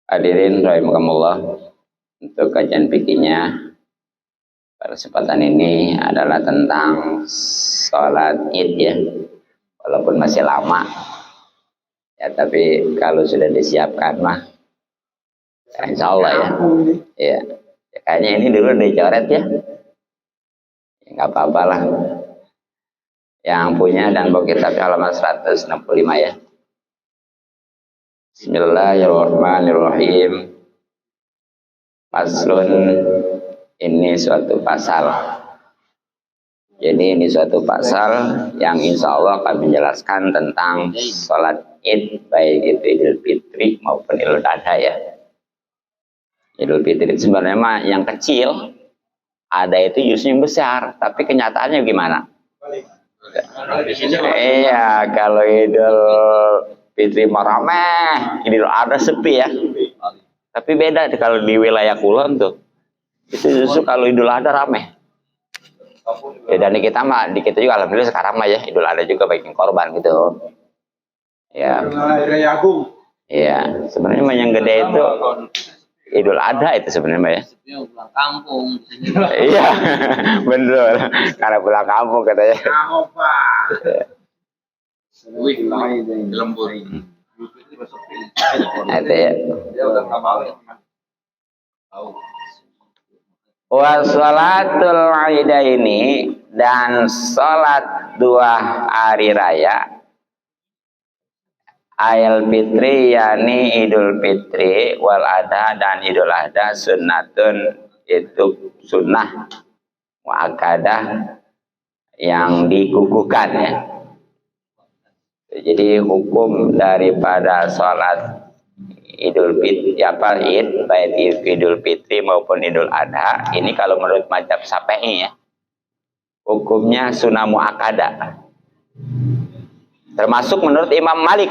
Hadirin rahimakumullah, untuk kajian fikihnya pada kesempatan ini adalah tentang sholat Id ya. Walaupun masih lama ya, tapi kalau sudah disiapkan mah ya insya Allah ya. Ya kayaknya ini dulu dicoret ya. Nggak apa-apa lah. Yang punya dan bawa kitab halaman 165 ya. Bismillahirrahmanirrahim. Faslun, ini suatu pasal. Jadi ini suatu pasal yang insya Allah akan menjelaskan tentang sholat Id, baik itu Idul Fitri maupun Idul Adha ya. Idul Fitri sebenarnya mah yang kecil, ada itu justru yang besar, tapi kenyataannya gimana? Iya, kalau Idul Fitri mah rameh, Idul Adha sepi ya. Tapi beda kalau di wilayah Kulon tuh. Itu justru kalau Idul Adha rameh. Ya, dan di kita mah, di kita juga alhamdulillah sekarang mah ya Idul Adha juga bikin korban gitu. Ya. Iya, sebenarnya mah yang gede itu Idul Adha itu sebenarnya ya. Pulang kampung. Iya, bener. Karena pulang kampung katanya. Wih, lembur. Itu ya. Wa sholatul Ida ini dan sholat dua hari raya Ail Fitri yakni Idul Fitri wal Adha dan Idul Adha sunnatun, itu sunnah muakkadah yang dikukuhkan ya. Jadi hukum daripada sholat Idul Fitri apa Id, baik Idul Fitri maupun Idul Adha ini kalau menurut mazhab Syafi'i ya, hukumnya sunnah muakkadah. Termasuk menurut Imam Malik.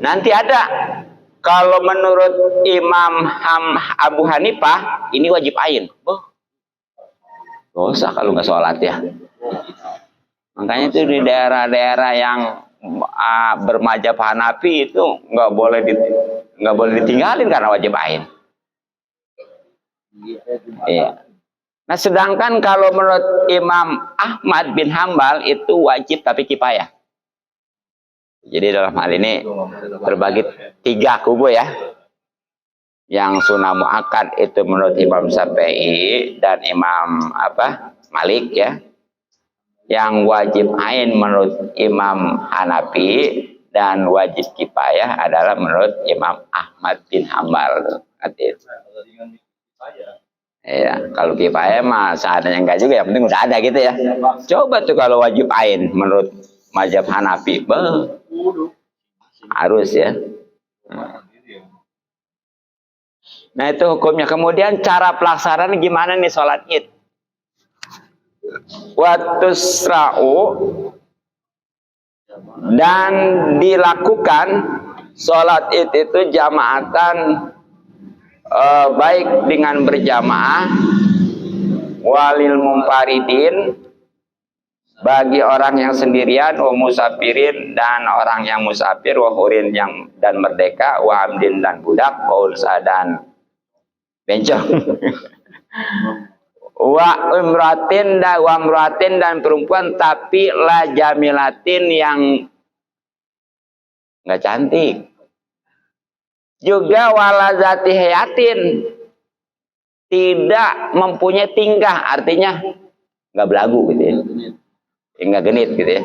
Nanti ada kalau menurut Imam Abu Hanifah ini wajib ain. Dosa kalau nggak sholat ya. Makanya itu di daerah-daerah yang bermadzhab Hanafi itu nggak boleh ditinggalin karena wajib ain. Iya. Nah, sedangkan kalau menurut Imam Ahmad bin Hambal itu wajib tapi kifayah. Jadi dalam hal ini terbagi tiga kubu ya. Yang sunnah muakkad itu menurut Imam Syafi'i dan Imam Malik ya. Yang wajib ain menurut Imam Hanafi dan wajib kifayah adalah menurut Imam Ahmad bin Hambal. Ya, kalau kifayah mah seadanya enggak juga, yang penting udah ada gitu ya. Coba tuh kalau wajib ain menurut mazhab Hanafi, harus ya. Nah itu hukumnya. Kemudian cara pelaksanaan gimana nih sholat Id? Watusra'u, dan dilakukan sholat Id itu jamaatan, baik dengan berjamaah, walil mumparidin, bagi orang yang sendirian, wa musafirin, dan orang yang musafir, wa hurin yang dan merdeka, wa amdin dan budak, wa ulsa dan bencong, wa umratin dan perempuan tapi la jamilatin yang nggak cantik, juga walazati hayatin, tidak mempunyai tingkah, artinya nggak belagu gitu ya, nggak genit gitu ya.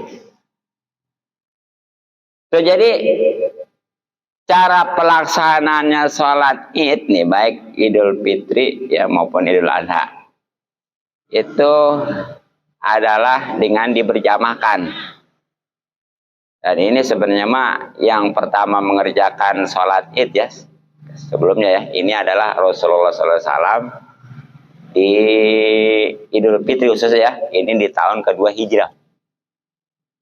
So, jadi cara pelaksanaannya sholat Id nih, baik Idul Fitri ya maupun Idul Adha, itu adalah dengan diberjamaahkan. Dan ini sebenarnya mah yang pertama mengerjakan sholat Id ya, sebelumnya ya, ini adalah Rasulullah SAW di Idul Fitri khusus ya, ini di tahun kedua Hijrah.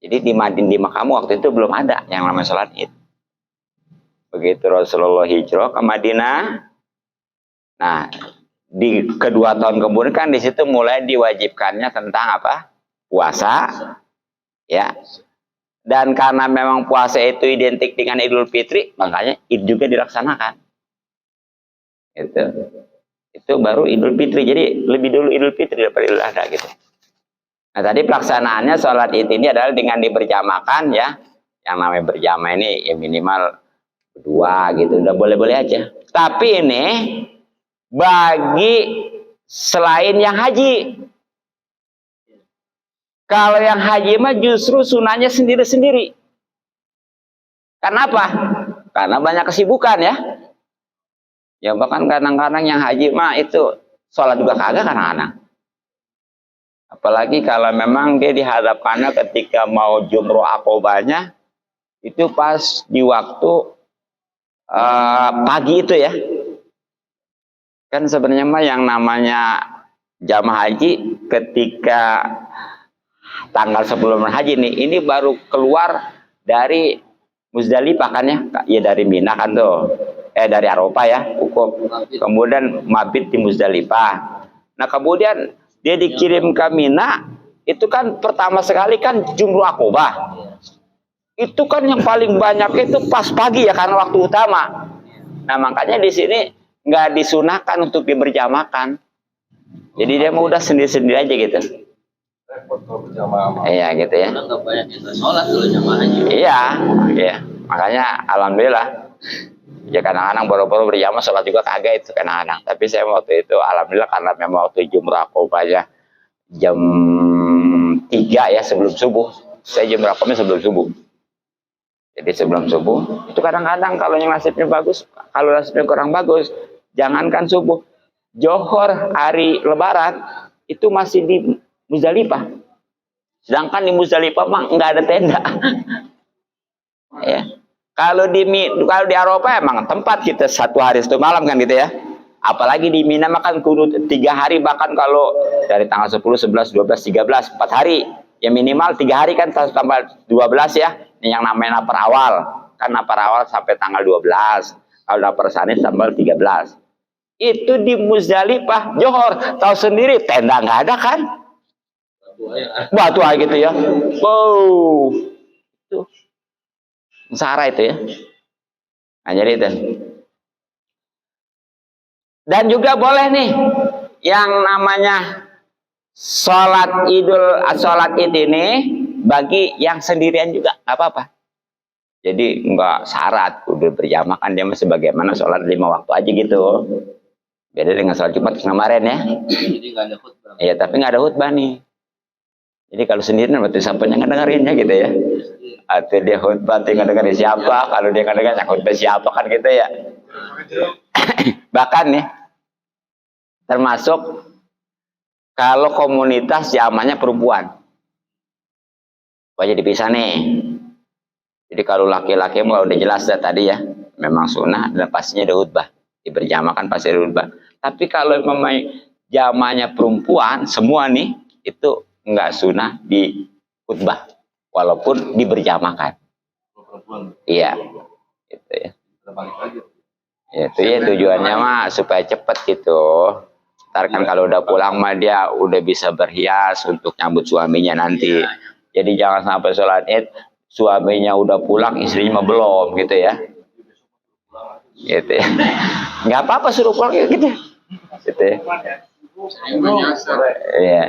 Jadi di Mekah waktu itu belum ada yang namanya sholat Id. Begitu Rasulullah hijrah ke Madinah, nah di kedua tahun kemudian kan di situ mulai diwajibkannya tentang puasa ya. Dan karena memang puasa itu identik dengan Idul Fitri, makanya Id juga dilaksanakan. Itu baru Idul Fitri. Jadi lebih dulu Idul Fitri daripada Idul Adha gitu. Nah tadi pelaksanaannya sholat Id ini adalah dengan diberjamakan ya. Yang namanya berjamaah ini ya minimal 2 gitu. Udah boleh-boleh aja. Tapi ini bagi selain yang haji. Kalau yang haji mah justru sunahnya sendiri-sendiri. Karena apa? Karena banyak kesibukan ya. Ya bahkan kadang-kadang yang haji mah itu sholat juga kagak kadang-kadang. Apalagi kalau memang dia dihadapkannya ketika mau jumroh akobahnya itu pas di waktu pagi itu ya. Kan sebenarnya mah yang namanya jamaah haji ketika tanggal sebelum haji nih, ini baru keluar dari Muzdalifah kan ya, ya dari Mina kan tuh, dari Arafah ya, hukum. Kemudian mabit di Muzdalifah. Nah kemudian dia dikirim ke Mina, itu kan pertama sekali kan jumroh akobah. Itu kan yang paling banyak itu pas pagi ya karena waktu utama. Nah makanya di sini nggak disunahkan untuk diberjamakan. Jadi dia mau udah sendiri-sendiri aja gitu. Iya gitu ya. Nggak banyak yang nggak sholat kalau jamaah haji. Iya, iya. Makanya alhamdulillah. Ya kadang-kadang boro-boro berjamaah sholat juga kagak itu kadang-kadang. Tapi saya waktu itu alhamdulillah karena memang waktu jumrah akobahnya jam 3 ya sebelum subuh. Saya jumrah akobahnya sebelum subuh. Jadi sebelum subuh itu kadang-kadang kalau yang nasibnya bagus, kalau nasibnya kurang bagus, jangankan subuh, Johor hari Lebaran itu masih di Muzdalifah. Sedangkan di Muzdalifah mah nggak ada tenda. Ya. Kalau di Arafah emang tempat kita 1 hari 1 malam kan gitu ya. Apalagi di Mina mah kan kudu 3 hari, bahkan kalau dari tanggal 10, 11, 12, 13, 4 hari. Ya minimal 3 hari kan tambah 12 ya. Ini yang namanya napar awal. Kan napar awal sampai tanggal 12. Kalau napar sanis tanggal 13. Itu di Muzdalifah, Johor. Tahu sendiri tenda nggak ada kan? Batu aja gitu ya. Wow. Itu. Sahara itu ya. Nah, jadi itu. Dan juga boleh nih yang namanya sholat Id ini bagi yang sendirian juga nggak apa-apa. Jadi nggak syarat udah berjamaah kan dia masih bagaimana sholat 5 waktu aja gitu. Beda dengan sholat Jumat kemarin ya. Jadi nggak ada khutbah. Iya tapi nggak ada khutbah nih. Jadi kalau sendirian berarti siapanya ngedengerinnya gitu ya. Atau dia khutbah tinggal dengerin siapa, kalau dia nggak dengerin khutbah siapa kan gitu ya. Bahkan nih termasuk kalau komunitas jamaahnya perempuan wajib dipisah nih. Jadi kalau laki-laki mau udah jelas dah tadi ya, memang sunnah dan pastinya ada khutbah, diberjamakan pasti ada khutbah. Tapi kalau memang jamaahnya perempuan semua nih itu nggak sunnah di khutbah walaupun diberjamakan. Iya, itu ya. Itu ya tujuannya mah supaya cepet gitu. Ntar kan kalau udah pulang mah dia udah bisa berhias untuk nyambut suaminya nanti. Jadi jangan sampai sholat Id suaminya udah pulang istrinya mah belum gitu ya. Gitu ya. Nggak apa-apa suruh pulang gitu. Gitu ya. Iya.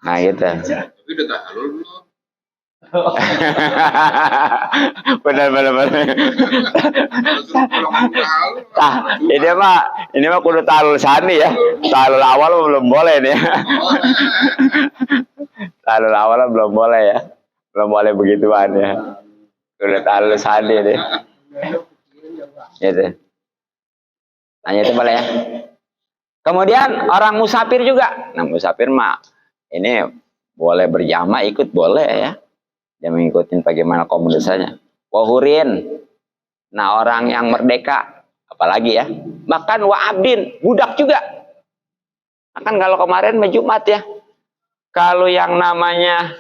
Nah gitu. Tapi udah tahlul belum? benar. Ini mah kudu tahlul sani ya. Tahlul awal belum boleh nih. Tahlul awal belum boleh ya. Belum boleh begituan ya. Kudu tahlul sani nih. Gitu. Nanya itu boleh ya. Kemudian orang musafir juga. Nah musafir mah ini boleh berjamaah ikut boleh ya. Dia mengikuti bagaimana komunitasnya. Wahurin. Nah orang yang merdeka. Apalagi ya. Bahkan wa'abdin. Budak juga. Kan kalau kemarin Jumat ya. Kalau yang namanya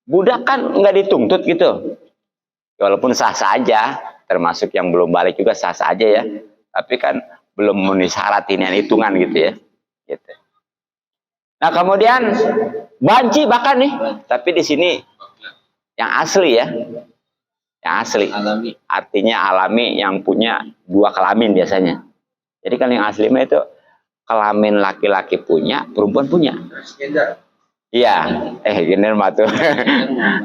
budak kan nggak dituntut gitu. Walaupun sah saja. Termasuk yang belum balik juga sah saja ya. Tapi kan belum memenuhi syarat ini hitungan gitu ya. Gitu. Nah kemudian banci bahkan nih. Tapi di sini yang asli ya, yang asli. Alami. Artinya alami, yang punya dua kelamin biasanya. Jadi kalau yang asli mah itu kelamin laki-laki punya, perempuan punya. Transgender. Iya, gini mah tuh.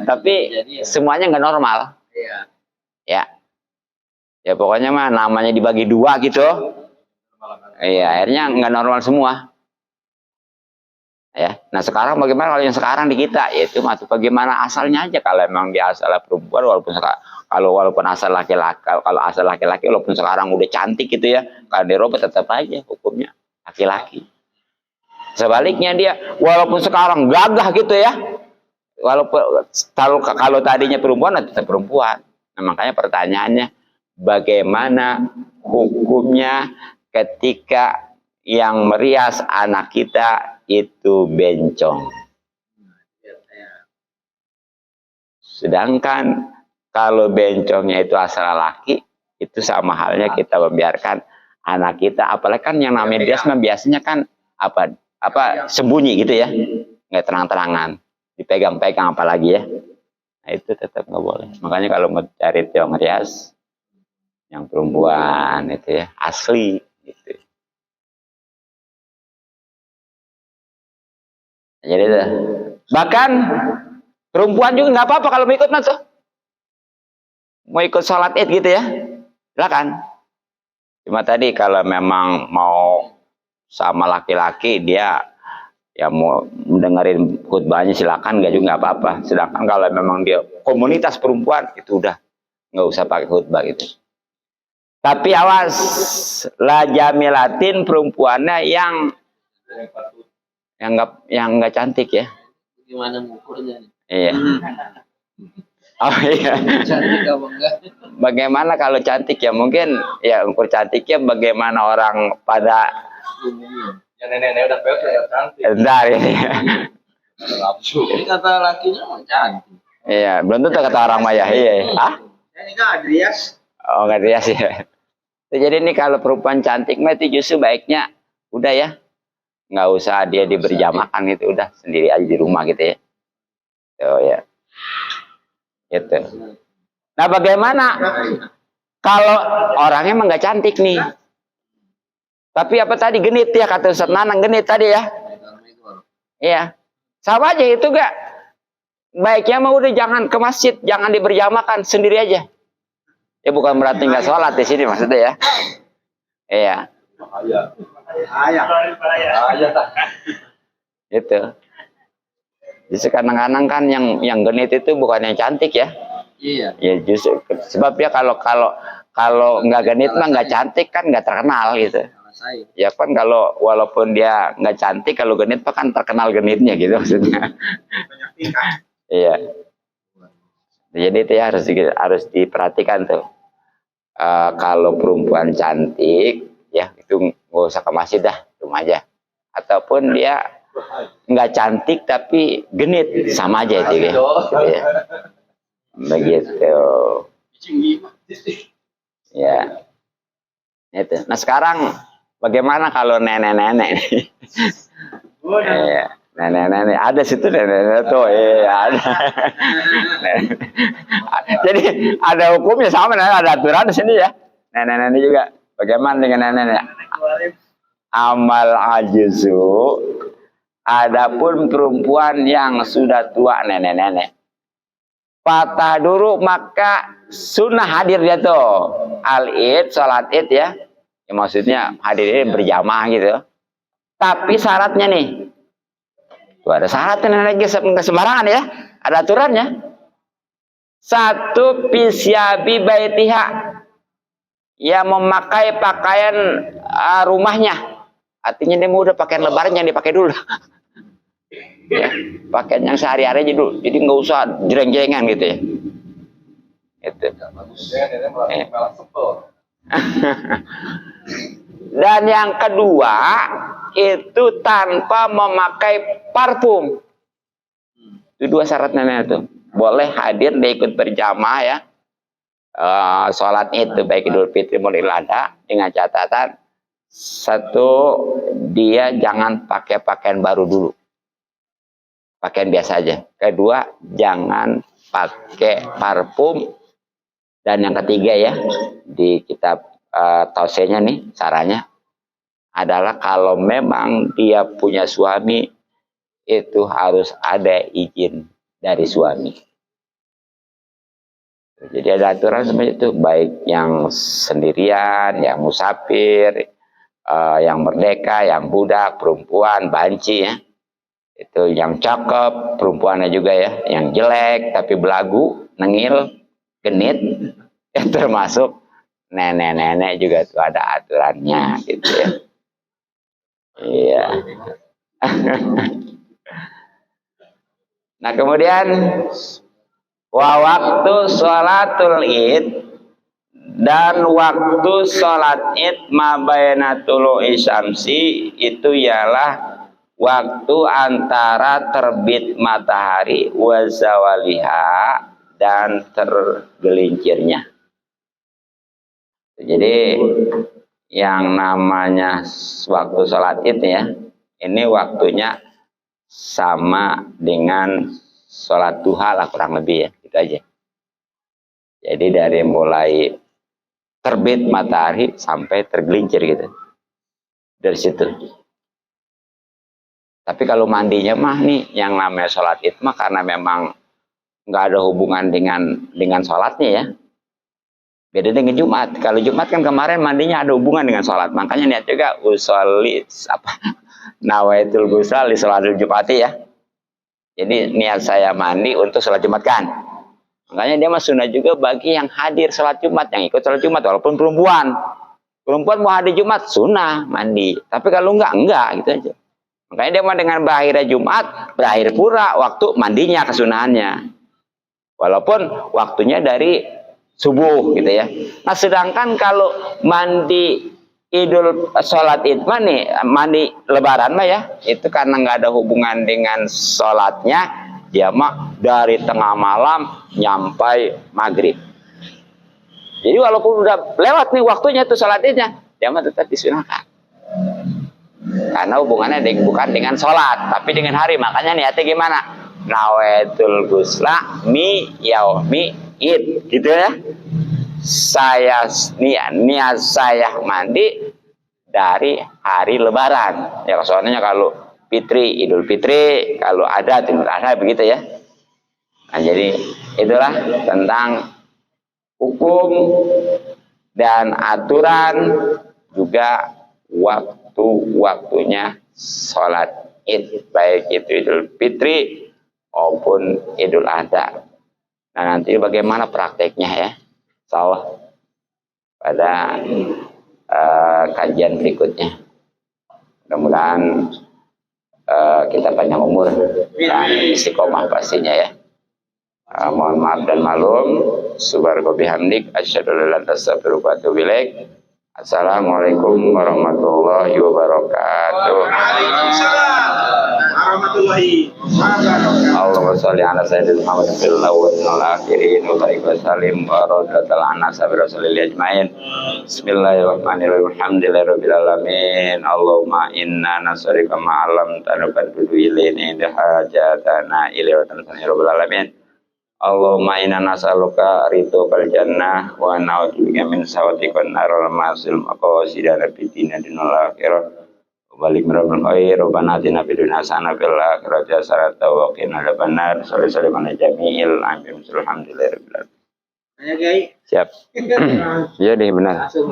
Tapi semuanya nggak normal. Iya. Ya, ya pokoknya mah namanya dibagi dua gitu. Iya, akhirnya nggak normal semua. Ya, nah sekarang bagaimana kalau yang sekarang di kita? Yaitu bagaimana asalnya aja. Kalau emang dia asalnya perempuan, walaupun asal laki-laki, kalau asal laki-laki, walaupun sekarang udah cantik gitu ya, kalau dirobek tetap aja hukumnya laki-laki. Sebaliknya dia, walaupun sekarang gagah gitu ya, walaupun kalau tadinya perempuan, tetap perempuan. Nah, makanya pertanyaannya, bagaimana hukumnya ketika yang merias anak kita itu bencong? Sedangkan kalau bencongnya itu asal laki, itu sama halnya kita membiarkan anak kita, apalagi kan yang namanya bias biasanya kan apa sembunyi gitu ya, nggak terang-terangan, dipegang-pegang apalagi ya. Nah itu tetap nggak boleh. Makanya kalau mau cari tiong rias yang perempuan itu ya asli gitu. Jadi bahkan perempuan juga nggak apa-apa kalau mau ikut tuh, mau ikut sholat id gitu ya, silakan. Cuma tadi kalau memang mau sama laki-laki dia ya mau mendengarin khutbahnya silakan, nggak juga nggak apa-apa. Sedangkan kalau memang dia komunitas perempuan itu udah nggak usah pakai khutbah gitu. Tapi awas, la jamilatin, perempuannya yang nggak cantik ya. Gimana ngukurnya? Iya. Oh iya. Cantik apa enggak? Bagaimana kalau cantik ya, mungkin ya ukur cantiknya bagaimana orang pada Ya nenek-nenek udah pewek ya cantik. bentar ya. Ini kata lakinya mah cantik. Iya, belum tentu kata orang maya. Iya. Ah? Ini kan Adrias. Oh, nggak rias ya. Jadi ini kalau perempuan cantik mah itu justru baiknya udah ya, nggak usah dia diberi jamakan, itu udah sendiri aja di rumah gitu ya. Oh ya. Gitu. Nah, bagaimana kalau orangnya emang nggak cantik nih? Tapi apa tadi genit ya, kata Ustaz Nanang, genit tadi ya. Iya. Sama aja itu gak. Baiknya mah udah jangan ke masjid, jangan diberjamakan, sendiri aja. Ya bukan berarti nggak sholat di sini maksudnya ya. Iya. Itu. Justru kadang-kadang kan yang genit itu bukan yang cantik ya. Iya. Ya justru sebab dia kalau nggak genit mah nggak cantik kan nggak terkenal gitu. Ya kan kalau walaupun dia nggak cantik, kalau genit mah kan terkenal genitnya gitu maksudnya. Iya. Jadi itu ya harus diperhatikan tuh. Kalau perempuan cantik ya itu nggak usah ke masjid dah, rumah aja. Ataupun dia nggak cantik tapi genit, sama aja itu ya. Ya. Begitu. Ya. Itu. Nah sekarang bagaimana kalau nenek-nenek? Nenek-nenek ada situ, nenek-nenek tuh, ada. Jadi ada hukumnya sama, ada aturan di sini ya. Nenek-nenek juga. Bagaimana dengan nenek-nenek? Amal ajuzu. Adapun perempuan yang sudah tua, nenek-nenek, patah dulu maka sunnah hadir dia tuh al-id, sholat id ya. Ya maksudnya hadir ini berjamaah gitu. Tapi syaratnya nih, tuh ada syaratnya, nenek nggak sembarangan ya, ada aturannya. Satu, pisyabi baitiha, ya memakai pakaian rumahnya. Artinya dia mau udah pakaian lebaran yang dipakai dulu. Ya, pakaian yang sehari-hari aja dulu. Jadi nggak usah jreng-jrengan gitu ya. Itu. Dan yang kedua itu tanpa memakai parfum. Itu dua syarat nenek itu. Boleh hadir, dia ikut berjamaah ya. Sholat itu baik Idul Fitri maupun Idul Adha, dengan catatan satu, dia jangan pakai pakaian baru dulu, pakaian biasa aja. Kedua, jangan pakai parfum. Dan yang ketiga ya, di kitab tausenya nih, caranya adalah kalau memang dia punya suami, itu harus ada izin dari suami. Jadi ada aturan seperti itu, baik yang sendirian, yang musafir, yang merdeka, yang budak, perempuan, banci ya. Itu yang cakep, perempuannya juga ya, yang jelek tapi belagu, nengil, genit, ya termasuk nenek-nenek juga tuh ada aturannya gitu ya. Iya. Nah kemudian waktu sholatul id dan waktu sholat id mabaina tulu'i syamsi itu ialah waktu antara terbit matahari wa zawaliha dan tergelincirnya. Jadi yang namanya waktu sholat id ya, ini waktunya sama dengan sholat duha lah kurang lebih ya, gitu aja. Jadi dari mulai terbit matahari sampai tergelincir gitu, dari situ. Tapi kalau mandinya mah nih, yang namanya sholat id mah karena memang nggak ada hubungan dengan sholatnya ya. Beda dengan Jumat. Kalau Jumat kan kemarin mandinya ada hubungan dengan sholat. Makanya niat juga usolli nawaitul ghusla li sholatil Jumati ya. Jadi niat saya mandi untuk sholat Jumat kan. Makanya dia mah sunnah juga bagi yang hadir sholat Jumat, yang ikut sholat Jumat walaupun perempuan. Perempuan mau hadir Jumat sunnah mandi. Tapi kalau enggak gitu aja. Makanya dia mah dengan berakhirnya Jumat, berakhir pura waktu mandinya kesunahannya. Walaupun waktunya dari subuh gitu ya. Nah sedangkan kalau mandi sholat id mah nih, mandi lebaran mah ya, itu karena nggak ada hubungan dengan sholatnya, dia mah dari tengah malam nyampai maghrib. Jadi walaupun udah lewat nih waktunya tuh sholat idnya, dia mah tetap disunahkan. Karena hubungannya bukan dengan sholat, tapi dengan hari. Makanya niatnya gimana? Nawaitul ghusla mi yaumi id, gitu ya. Saya niat saya mandi dari hari lebaran. Ya soalnya kalau Fitri, Idul Fitri, kalau ada Idul Adha begitu ya. Nah, jadi itulah tentang hukum dan aturan juga waktunya sholat id, baik itu Idul Fitri maupun Idul Adha. Nah nanti bagaimana prakteknya ya, insyaallah pada kajian berikutnya. Mudah-mudahan kita panjang umur dan istiqomah pastinya ya. Mohon maaf dan maklum. Subhanaka bihamdik asyhadu an la ilaha illa anta astaghfiruka wa atubu ilaik. Assalamualaikum warahmatullahi wabarakatuh. Warahmatullahi wabarakatuh. Allahumma sholli ala sayyidina Muhammad fil awwalin wal akhirin wa barik wa sallim wa radhiyallahu anna sahabi rasulillah ajmain. Bismillahirrahmanirrahim. Alhamdulillahirabbil alamin. Allahumma inna nas'aluka ma 'allamtana fadlu ilaina inda hajatana ila rabbil alamin. Allahumma inna nas'aluka ridhokal jannah wa na'udzubika min sakhatikal nar wal ma'sil maqasidana fid dunya wal akhirah. Balik merabul khair, Rabbana atina fid dunya hasanah fil akhirati hasanah wa qina adzabannar. Sallallahu alaihi jami'il amin. Alhamdulillahirabbil alamin. Hanya Kiai. Siap. Iya deh benar.